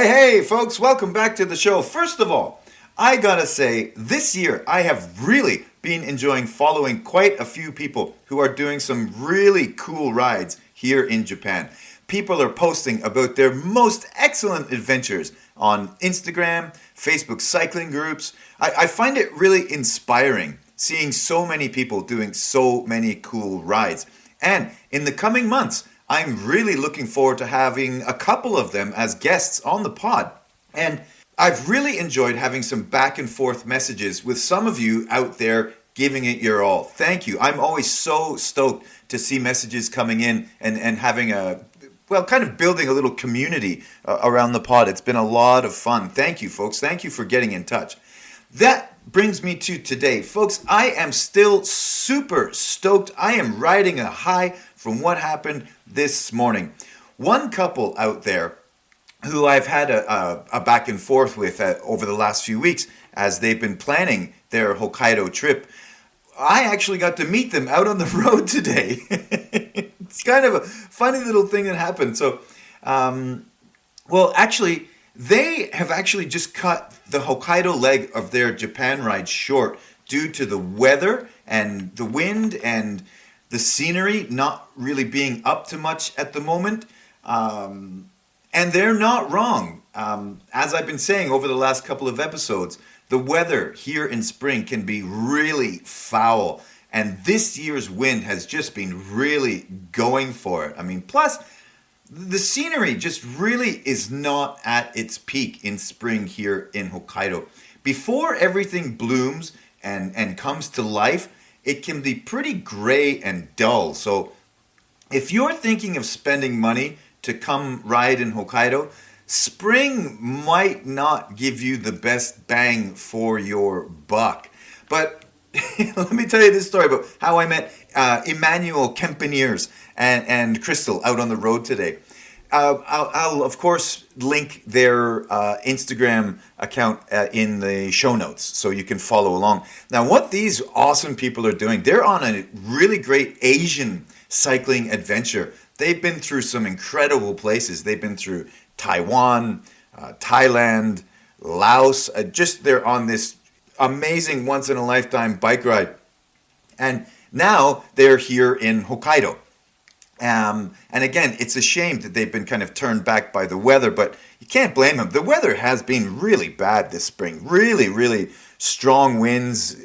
Hey, folks, welcome back to the show. First of all, I gotta say, this year I have really been enjoying following quite a few people who are doing some really cool rides here in Japan. People are posting about their most excellent adventures on Instagram, Facebook cycling groups. I find it really inspiring seeing so many people doing so many cool rides. And in the coming months, I'm really looking forward to having a couple of them as guests on the pod. And I've really enjoyed having some back and forth messages with some of you out there giving it your all. Thank you. I'm always so stoked to see messages coming in and having kind of building a little community around the pod. It's been a lot of fun. Thank you, folks. Thank you for getting in touch. That brings me to today. Folks, I am still super stoked. I am riding a high from what happened this morning. One couple out there who I've had a back and forth with over the last few weeks as they've been planning their Hokkaido trip, I actually got to meet them out on the road today. It's kind of a funny little thing that happened. So, actually, they have actually just cut the Hokkaido leg of their Japan ride short due to the weather and the wind and the scenery not really being up to much at the moment. And they're not wrong. As I've been saying over the last couple of episodes, the weather here in spring can be really foul. And this year's wind has just been really going for it. I mean, plus, the scenery just really is not at its peak in spring here in Hokkaido. Before everything blooms and comes to life, it can be pretty gray and dull. So if you're thinking of spending money to come ride in Hokkaido, spring might not give you the best bang for your buck. But let me tell you this story about how I met Emmanuel Kempeniers and Crystal out on the road today. I'll of course link their Instagram account in the show notes so you can follow along. Now, what these awesome people are doing, they're on a really great Asian cycling adventure. They've been through some incredible places. They've been through Taiwan, Thailand, Laos. They're on this amazing once-in-a-lifetime bike ride. And now they're here in Hokkaido. And again, it's a shame that they've been kind of turned back by the weather, but you can't blame them. The weather has been really bad this spring. Really, really strong winds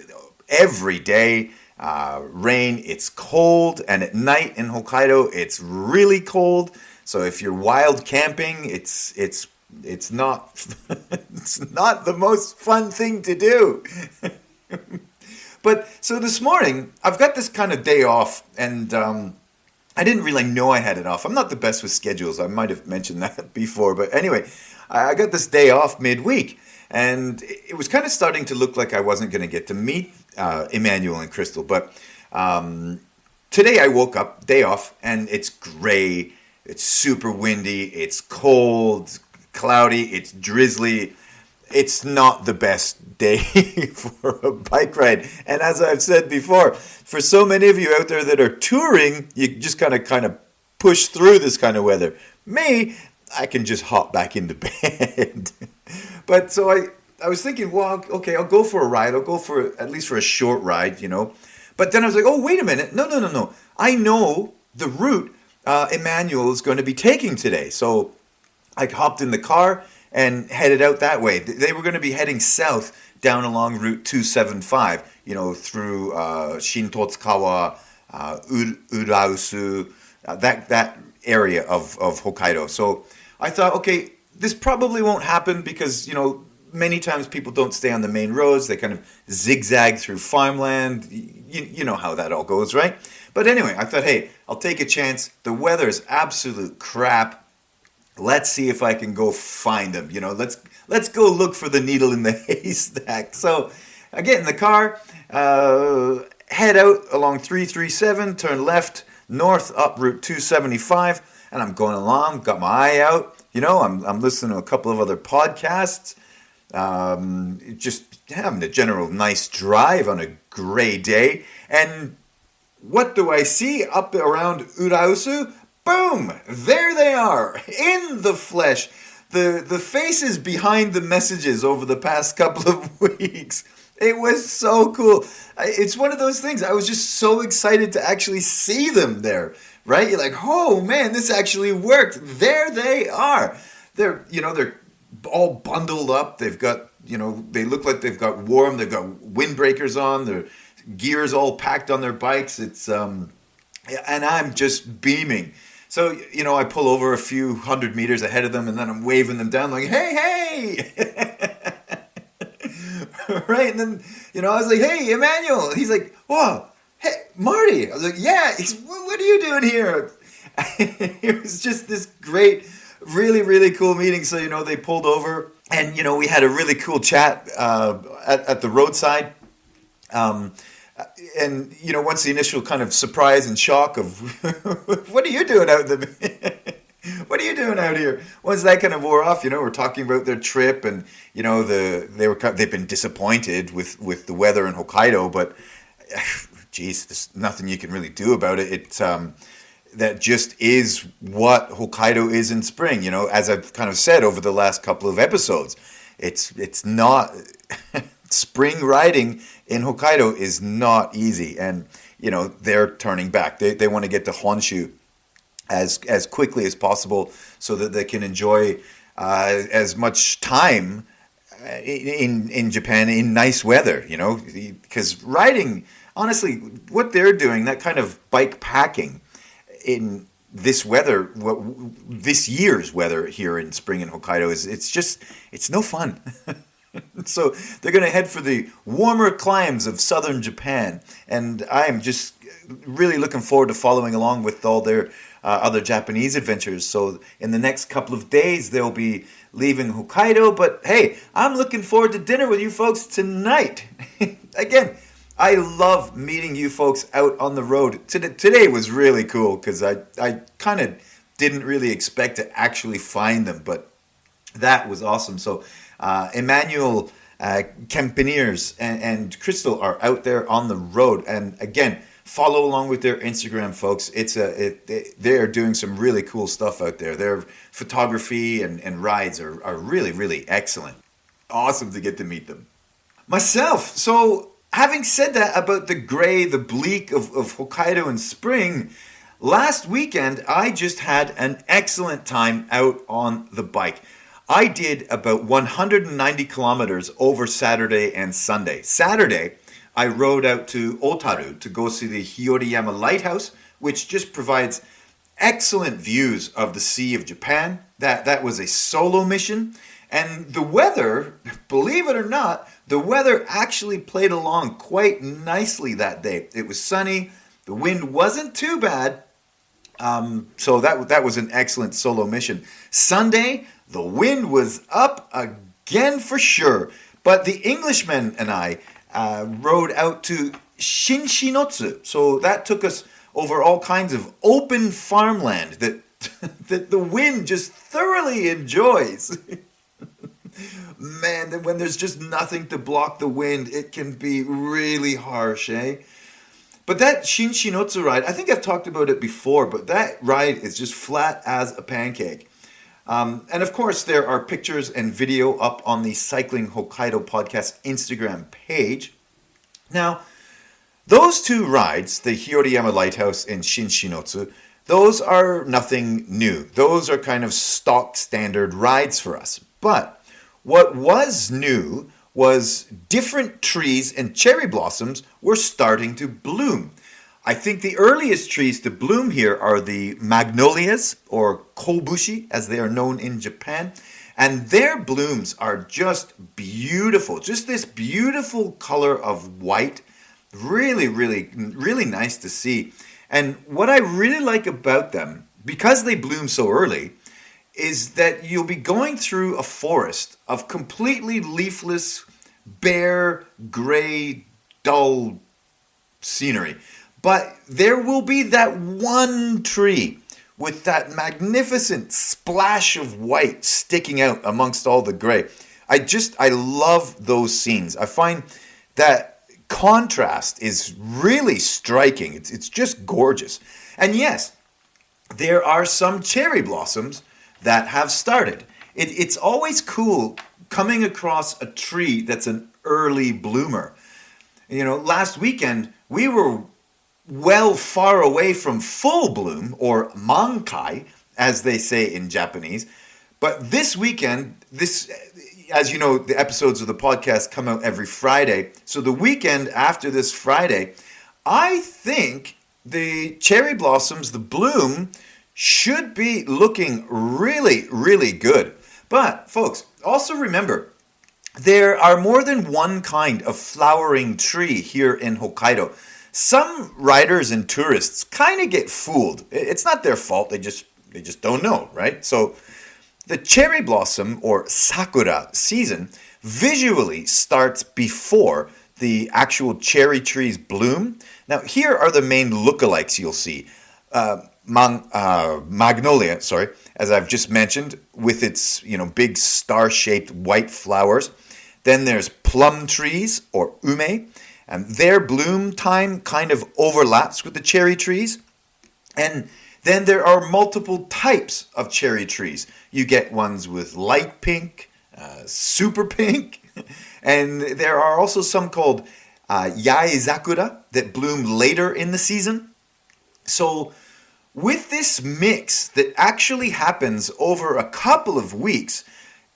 every day. Rain, it's cold, and at night in Hokkaido, it's really cold. So if you're wild camping, it's not it's not the most fun thing to do. But so this morning, I've got this kind of day off, and I didn't really know I had it off. I'm not the best with schedules. I might have mentioned that before. But anyway, I got this day off midweek. And it was kind of starting to look like I wasn't going to get to meet Emmanuel and Crystal. But today I woke up, day off, and it's gray. It's super windy. It's cold, cloudy. It's drizzly. It's not the best day for a bike ride. And as I've said before, for so many of you out there that are touring, you just kind of push through this kind of weather. Me, I can just hop back into bed. But so I was thinking, well, okay, I'll go for a ride. I'll go for at least for a short ride, you know. But then I was like, oh, wait a minute. No. I know the route Emmanuel is going to be taking today. So I hopped in the car and headed out that way. They were going to be heading south down along Route 275, you know, through Shintotsukawa, Urausu, that area of Hokkaido. So I thought, okay, this probably won't happen because, you know, many times people don't stay on the main roads. They kind of zigzag through farmland. You know how that all goes, right? But anyway, I thought, hey, I'll take a chance. The weather is absolute crap. Let's see if I can go find them. You know, let's go look for the needle in the haystack. So I get in the car, head out along 337, turn left, north up Route 275, and I'm going along, got my eye out. You know, I'm listening to a couple of other podcasts, just having a general nice drive on a gray day. And what do I see up around Urausu? Boom! There they are, in the flesh. the faces behind the messages over the past couple of weeks. It was so cool. It's one of those things. I was just so excited to actually see them there, right? You're like, oh man, this actually worked. There they are. They're all bundled up. They've got, they look like they've got warm. They've got windbreakers on. Their gear's all packed on their bikes. And I'm just beaming. So, I pull over a few hundred meters ahead of them, and then I'm waving them down like, hey, hey! Right? And then, I was like, hey, Emmanuel. He's like, whoa, hey, Marty. I was like, yeah. What are you doing here? It was just this great, really, really cool meeting. So, they pulled over, and, we had a really cool chat at the roadside. And, once the initial kind of surprise and shock of, what are you doing out there? What are you doing out here? Once that kind of wore off, we're talking about their trip, and they've been disappointed with the weather in Hokkaido, but geez, there's nothing you can really do about it. It's that just is what Hokkaido is in spring. As I've kind of said over the last couple of episodes, it's not spring riding in Hokkaido is not easy, and they're turning back. They want to get to Honshu as quickly as possible so that they can enjoy as much time in Japan in nice weather, because riding, honestly, what they're doing, that kind of bike packing in this weather, this year's weather here in spring in Hokkaido it's no fun. So they're going to head for the warmer climes of southern Japan, and I'm just really looking forward to following along with all their other Japanese adventures. So in the next couple of days, they'll be leaving Hokkaido, but hey, I'm looking forward to dinner with you folks tonight. Again, I love meeting you folks out on the road. Today was really cool because I kind of didn't really expect to actually find them, but that was awesome. So Emmanuel Kempeniers and Crystal are out there on the road, and again, follow along with their Instagram, folks. They are doing some really cool stuff out there. Their photography and rides are really, really excellent. Awesome to get to meet them. Myself, so having said that about the gray, the bleak of Hokkaido in spring, last weekend I just had an excellent time out on the bike. I did about 190 kilometers over Saturday and Sunday. Saturday, I rode out to Otaru to go see the Hiyoriyama Lighthouse, which just provides excellent views of the Sea of Japan. That was a solo mission. And the weather, believe it or not, the weather actually played along quite nicely that day. It was sunny. The wind wasn't too bad. So that was an excellent solo mission. Sunday, the wind was up again for sure. But the Englishman and I rode out to Shinshinotsu. So that took us over all kinds of open farmland that, that the wind just thoroughly enjoys. Man, when there's just nothing to block the wind, it can be really harsh, eh? But that Shinshinotsu ride, I think I've talked about it before, but that ride is just flat as a pancake. And of course, there are pictures and video up on the Cycling Hokkaido podcast Instagram page. Now, those two rides, the Hiyoriyama Lighthouse and Shinshinotsu, those are nothing new. Those are kind of stock standard rides for us. But what was new was different trees and cherry blossoms were starting to bloom. I think the earliest trees to bloom here are the magnolias, or kobushi, as they are known in Japan. And their blooms are just beautiful. Just this beautiful color of white. Really, really, really nice to see. And what I really like about them, because they bloom so early, is that you'll be going through a forest of completely leafless, bare, gray, dull scenery. But there will be that one tree with that magnificent splash of white sticking out amongst all the gray. I love those scenes. I find that contrast is really striking. It's just gorgeous. And yes, there are some cherry blossoms that have started. It's always cool coming across a tree that's an early bloomer. Last weekend we were well far away from full bloom, or mankai, as they say in Japanese. But this weekend, as you know, the episodes of the podcast come out every Friday. So the weekend after this Friday, I think the cherry blossoms, the bloom, should be looking really, really good. But folks, also remember, there are more than one kind of flowering tree here in Hokkaido. Some riders and tourists kind of get fooled. It's not their fault. They just don't know, right? So the cherry blossom, or sakura, season visually starts before the actual cherry trees bloom. Now, here are the main lookalikes you'll see. Magnolia, as I've just mentioned, with its big star-shaped white flowers. Then there's plum trees, or ume, and their bloom time kind of overlaps with the cherry trees. And then there are multiple types of cherry trees. You get ones with light pink, super pink, and there are also some called yaezakura that bloom later in the season. So with this mix that actually happens over a couple of weeks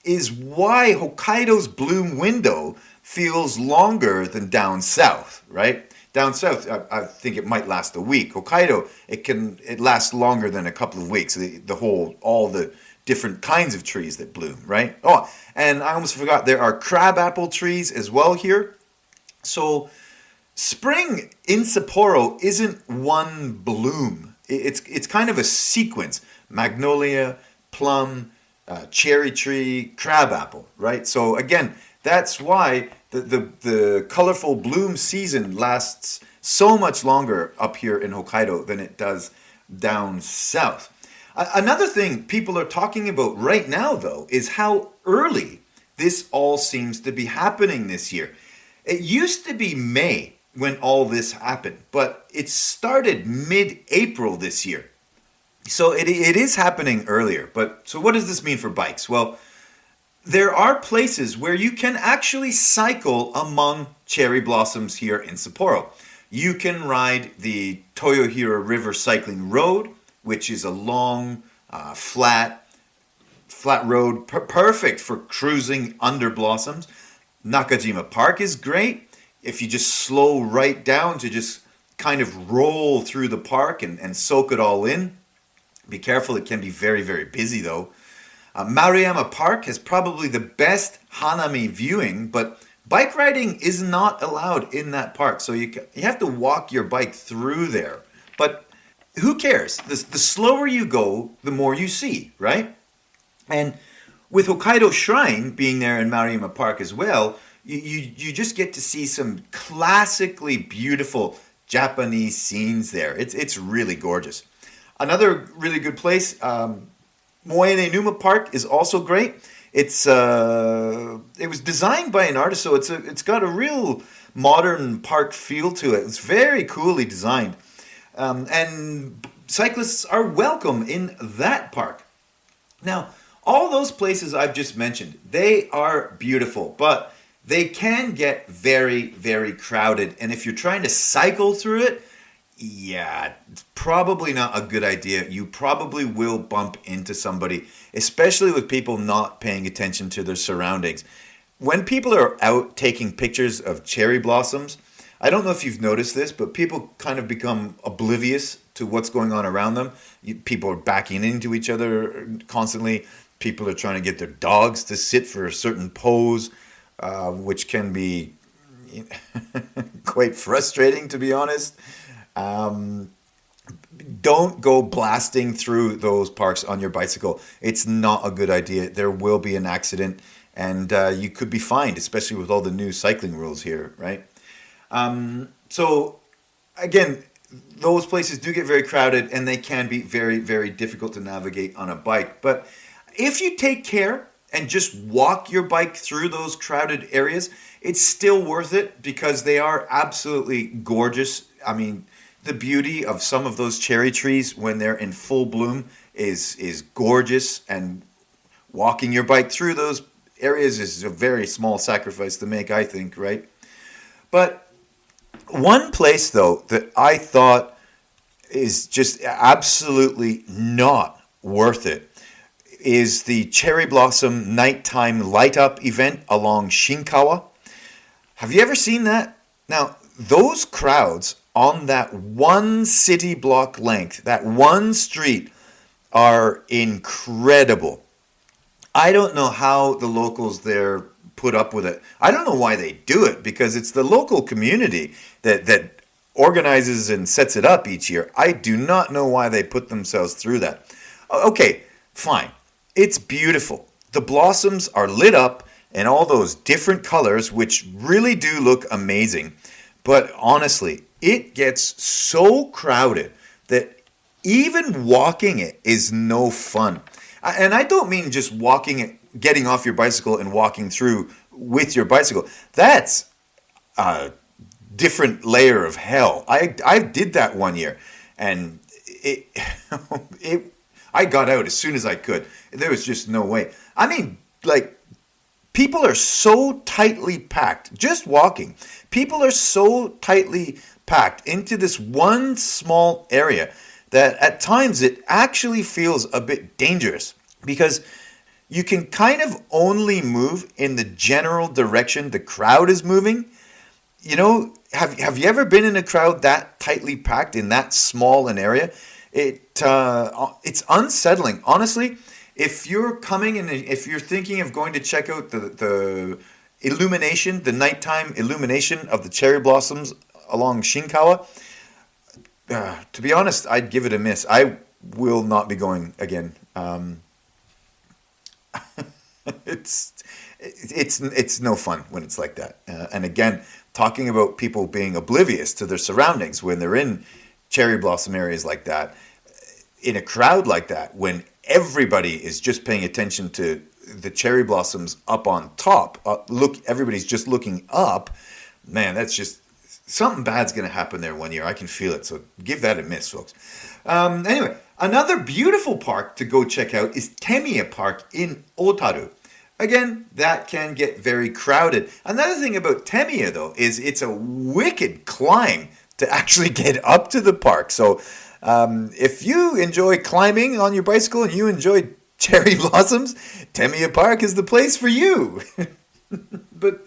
is why Hokkaido's bloom window feels longer than down south, right? Down south, I think it might last a week. Hokkaido, it lasts longer than a couple of weeks. All the different kinds of trees that bloom, right? Oh, and I almost forgot, there are crabapple trees as well here. So spring in Sapporo isn't one bloom. It's kind of a sequence: magnolia, plum, cherry tree, crabapple, right? So again, that's why the colorful bloom season lasts so much longer up here in Hokkaido than it does down south. Another thing people are talking about right now, though, is how early this all seems to be happening this year. It used to be May when all this happened, but it started mid-April this year. So it is happening earlier. So what does this mean for bikes? Well, there are places where you can actually cycle among cherry blossoms here in Sapporo. You can ride the Toyohira River Cycling Road, which is a long, flat road, perfect for cruising under blossoms. Nakajima Park is great if you just slow right down to just kind of roll through the park and soak it all in. Be careful, it can be very, very busy though. Maruyama Park has probably the best hanami viewing, but bike riding is not allowed in that park. So you have to walk your bike through there. But who cares? The slower you go, the more you see, right? And with Hokkaido Shrine being there in Maruyama Park as well, you just get to see some classically beautiful Japanese scenes there. It's really gorgeous. Another really good place, Moene Numa Park, is also great. It was designed by an artist, so it's got a real modern park feel to it. It's very coolly designed, and cyclists are welcome in that park. Now, all those places I've just mentioned, they are beautiful, but they can get very, very crowded. And if you're trying to cycle through it, yeah, it's probably not a good idea. You probably will bump into somebody, especially with people not paying attention to their surroundings. When people are out taking pictures of cherry blossoms, I don't know if you've noticed this, but people kind of become oblivious to what's going on around them. People are backing into each other constantly. People are trying to get their dogs to sit for a certain pose, which can be quite frustrating, to be honest. Don't go blasting through those parks on your bicycle. It's not a good idea. There will be an accident, and you could be fined, especially with all the new cycling rules here, right? So, again, those places do get very crowded, and they can be very, very difficult to navigate on a bike. But if you take care and just walk your bike through those crowded areas, it's still worth it because they are absolutely gorgeous. I mean, the beauty of some of those cherry trees when they're in full bloom is gorgeous. And walking your bike through those areas is a very small sacrifice to make, I think, right? But one place, though, that I thought is just absolutely not worth it is the cherry blossom nighttime light up event along Shinkawa. Have you ever seen that? Now, those crowds on that one city block length, that one street, are incredible. I don't know how the locals there put up with it. I don't know why they do it, because it's the local community that organizes and sets it up each year. I do not know why they put themselves through that. Okay, fine. It's beautiful. The blossoms are lit up in all those different colors, which really do look amazing. But honestly, it gets so crowded that even walking it is no fun. And I don't mean just walking it, getting off your bicycle and walking through with your bicycle. That's a different layer of hell. I did that one year, and it, I got out as soon as I could. There was just no way. I mean, like, people are so tightly packed, just walking. People are so tightly packed into this one small area that at times it actually feels a bit dangerous, because you can kind of only move in the general direction the crowd is moving. You know, have you ever been in a crowd that tightly packed in that small an area? It's unsettling. Honestly, if you're coming and if you're thinking of going to check out the illumination, the nighttime illumination of the cherry blossoms along Shinkawa, to be honest, I'd give it a miss. I will not be going again. It's no fun when it's like that. And again, talking about people being oblivious to their surroundings when they're in cherry blossom areas like that, in a crowd like that, when everybody is just paying attention to the cherry blossoms up on top. Everybody's just looking up. Man, that's just something bad's going to happen there one year. I can feel it. So give that a miss, folks. Anyway, another beautiful park to go check out is Temiya Park in Otaru. Again, that can get very crowded. Another thing about Temiya, though, is it's a wicked climb to actually get up to the park. So if you enjoy climbing on your bicycle and you enjoy cherry blossoms, Temiya Park is the place for you. But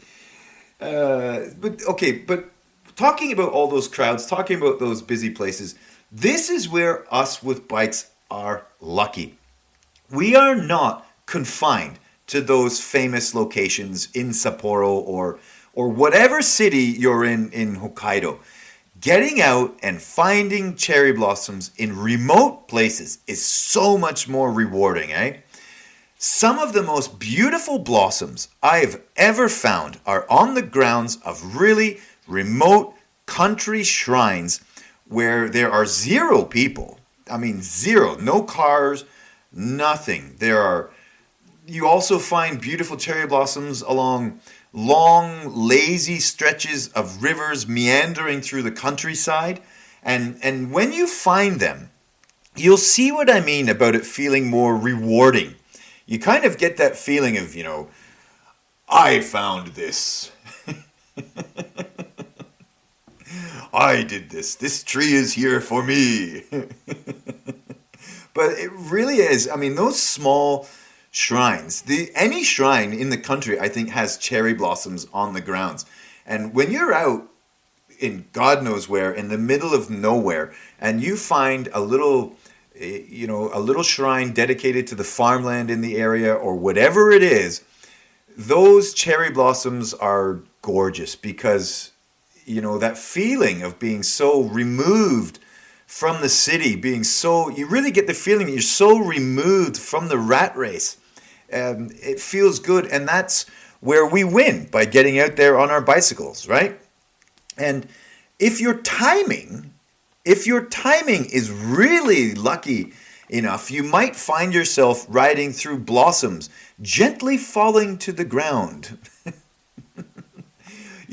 talking about all those crowds, talking about those busy places, this is where us with bikes are lucky. We are not confined to those famous locations in Sapporo or whatever city you're in Hokkaido. Getting out and finding cherry blossoms in remote places is so much more rewarding, eh? Some of the most beautiful blossoms I've ever found are on the grounds of really remote country shrines where there are zero people. I mean, zero. No cars, nothing. You also find beautiful cherry blossoms along long, lazy stretches of rivers meandering through the countryside. And when you find them, you'll see what I mean about it feeling more rewarding. You kind of get that feeling of, I found this. I did this. This tree is here for me. But it really is. I mean, those small shrines, any shrine in the country, I think, has cherry blossoms on the grounds. And when you're out in God knows where, in the middle of nowhere, and you find a little shrine dedicated to the farmland in the area or whatever it is, those cherry blossoms are gorgeous because, that feeling of being so removed from the city, you really get the feeling that you're so removed from the rat race. It feels good, and that's where we win, by getting out there on our bicycles, right? And if your timing is really lucky enough, you might find yourself riding through blossoms, gently falling to the ground.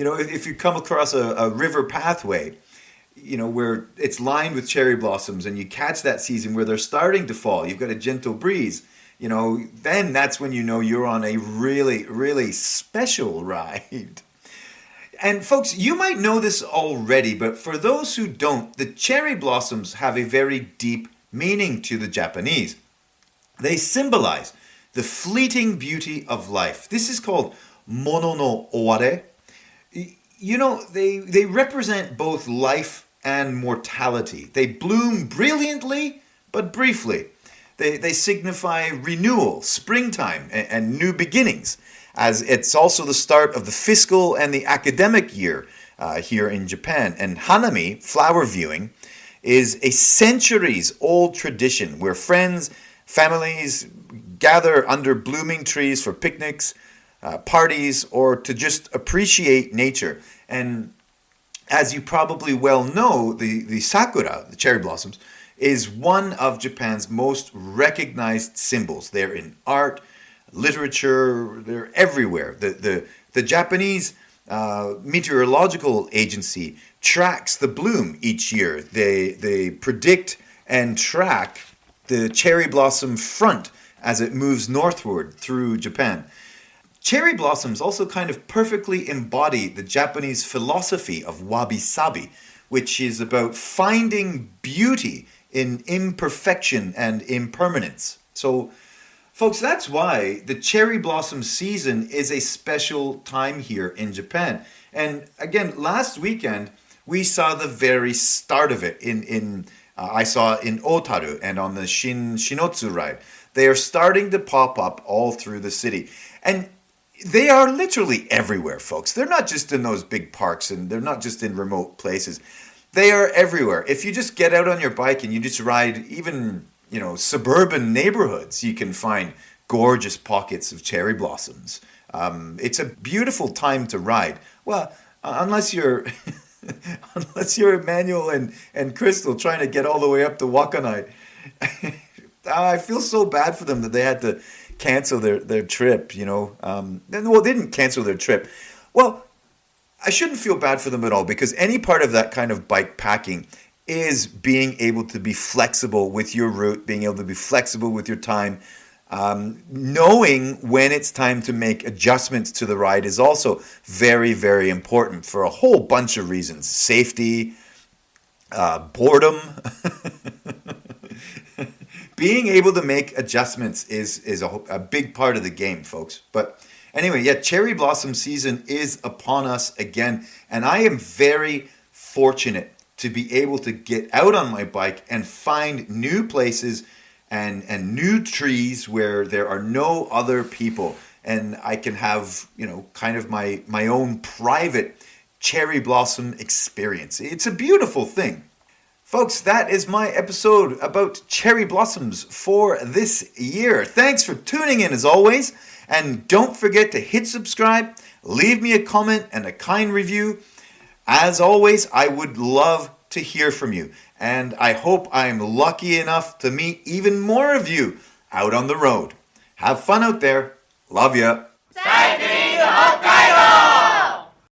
If you come across a river pathway, where it's lined with cherry blossoms, and you catch that season where they're starting to fall, you've got a gentle breeze, then that's when you know you're on a really, really special ride. And folks, you might know this already, but for those who don't, the cherry blossoms have a very deep meaning to the Japanese. They symbolize the fleeting beauty of life. This is called mono no oware. They represent both life and mortality. They bloom brilliantly, but briefly. They signify renewal, springtime, and new beginnings, as it's also the start of the fiscal and the academic year here in Japan. And hanami, flower viewing, is a centuries-old tradition where friends, families gather under blooming trees for picnics, parties, or to just appreciate nature. And as you probably well know, the sakura, the cherry blossoms, is one of Japan's most recognized symbols. They're in art, literature, they're everywhere. The Japanese meteorological agency tracks the bloom each year. They predict and track the cherry blossom front as it moves northward through Japan. Cherry blossoms also kind of perfectly embody the Japanese philosophy of wabi-sabi, which is about finding beauty in imperfection and impermanence. So, folks, that's why the cherry blossom season is a special time here in Japan. And again, last weekend, we saw the very start of it I saw in Otaru and on the Shinotsu ride. They are starting to pop up all through the city. And they are literally everywhere, folks. They're not just in those big parks and they're not just in remote places. They are everywhere. If you just get out on your bike and you just ride even, suburban neighborhoods, you can find gorgeous pockets of cherry blossoms. It's a beautiful time to ride. Well, unless you're Emmanuel and Crystal trying to get all the way up to Wakanai. I feel so bad for them that they had to cancel their trip, Well, they didn't cancel their trip. Well, I shouldn't feel bad for them at all, because any part of that kind of bike packing is being able to be flexible with your route, being able to be flexible with your time. Knowing when it's time to make adjustments to the ride is also very, very important for a whole bunch of reasons. Safety, boredom. Being able to make adjustments is a big part of the game, folks. But anyway, cherry blossom season is upon us again. And I am very fortunate to be able to get out on my bike and find new places and new trees where there are no other people. And I can have, kind of my own private cherry blossom experience. It's a beautiful thing. Folks, that is my episode about cherry blossoms for this year. Thanks for tuning in as always. And don't forget to hit subscribe, leave me a comment and a kind review. As always, I would love to hear from you. And I hope I'm lucky enough to meet even more of you out on the road. Have fun out there. Love ya. Cycling Hokkaido!